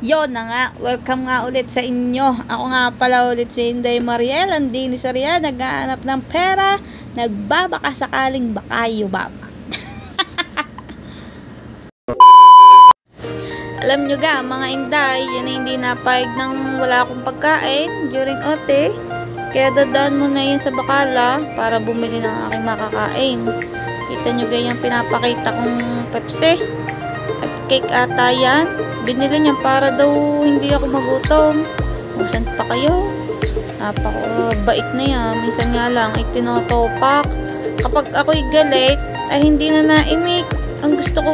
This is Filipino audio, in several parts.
Yon na nga, welcome nga ulit sa inyo. Ako nga pala ulit si Inday Mariel, hindi ni Saria, naghahanap ng pera, nagbabaka sakaling bakayo baba. Alam nyo ga, mga Inday, yan ay hindi napayag ng wala akong pagkain during OT. Kaya dadaan mo na yun sa bakala para bumili ng aking makakain. Kita nyo ga yung pinapakita kong Pepsi. At cake ata yan. Binili niya para daw hindi ako magutom. Usan pa kayo? Napakabait na yan. Minsan nga lang ay tinotopak. Kapag ako'y galit, ay hindi na naimik. Ang gusto ko,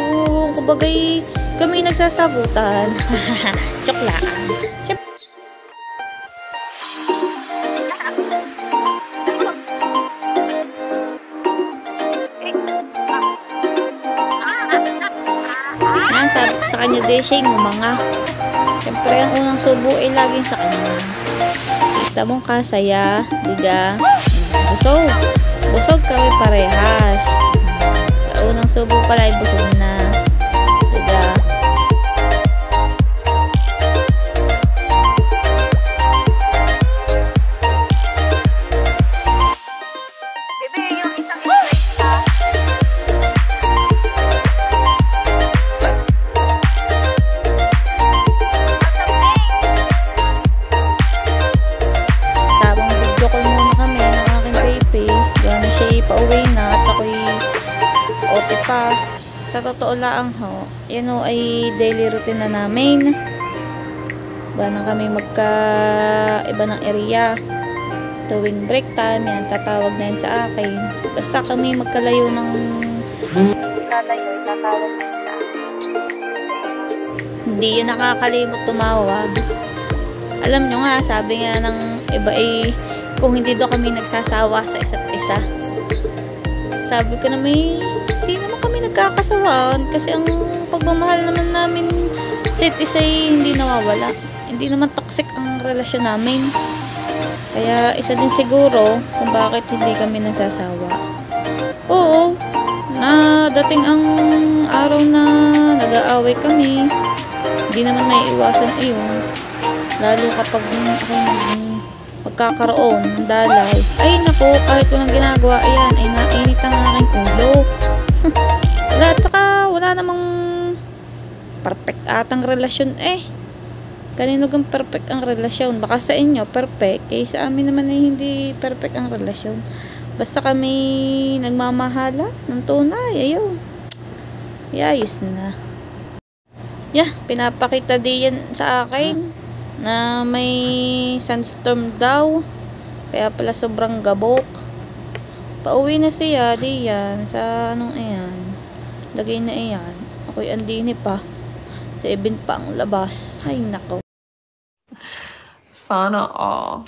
kubagay, kami nagsasagutan. Joke lang. Sabi ko sa kanya, siya yung mga. Siyempre, ang unang subo ay laging sa kanya. Kita mong kasaya, diga. Busog. Busog kami parehas. Sa unang subo pala ay busog na. Diga. Pauwi na at ako'y OT pa. Sa totoo lang ho, yan ho ay daily routine na namin. Ganang kami iba ng area. Tuwing break time, yan, tatawag na yan sa akin. Basta kami magkalayo ng tatawag na sa akin. Hindi yan nakakalimot tumawag. Alam nyo nga, sabi nga ng iba ay kung hindi daw kami nagsasawa sa isa't isa. Sabi ko na hindi naman kami nagkakasawaan kasi ang pagmamahal naman namin sa isa ay hindi nawawala. Hindi naman toxic ang relasyon namin. Kaya isa din siguro kung bakit hindi kami nagsasawa. Oo, na dating ang araw na nag-aaway kami, hindi naman may iwasan iyon. Lalo kapag ako magkakaroon ng dalay. Ay naku, kahit walang ginagawa, ayan, ay nainit ang aking ulo. At saka wala namang perfect atang relasyon eh. Kanino kang perfect ang relasyon? Baka sa inyo perfect, eh sa amin naman ay hindi perfect ang relasyon. Basta kami nagmamahala ng tunay, ayaw. Ayos na. Yeah, pinapakita din sa akin na may sandstorm daw. Kaya pala sobrang gabok. Pauwi na siya, diyan, sa anong ayan. Lagay na ayan. Ako'y andini pa. Sa event pa ang labas. Ay, nako. Sana all.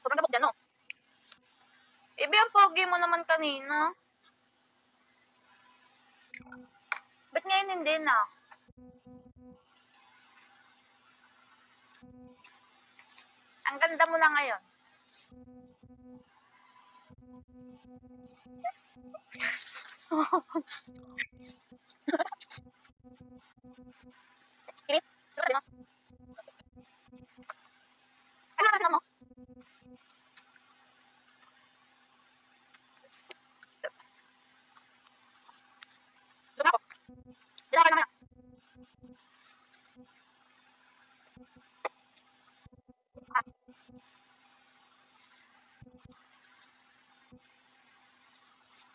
Sobrang gabok dyan, no? Ibi, ang pogi mo naman kanina. Ba't ngayon hindi na? Ang ganda mo na ngayon. Ano kasi mo? Doon ako. Doon ako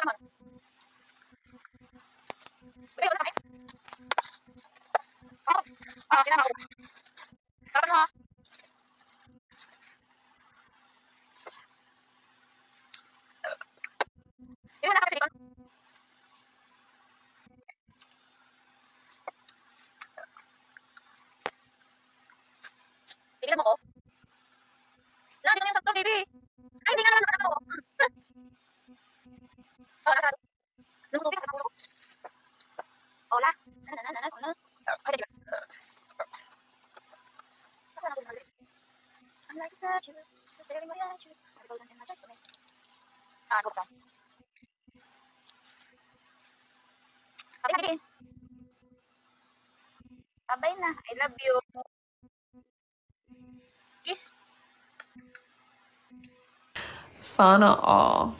naman. Tignan mo ko. Lagi na yung sakto, baby. Ay, hindi nga naman nakakatawa ko. Oh, nakasado. Lumutubi sa ulo ko. Hola. Hola. I'm like a statue, so staring my attitude. I go in my chest. Ah, go down. Okay, bye na. I love you. Kiss. Sana all.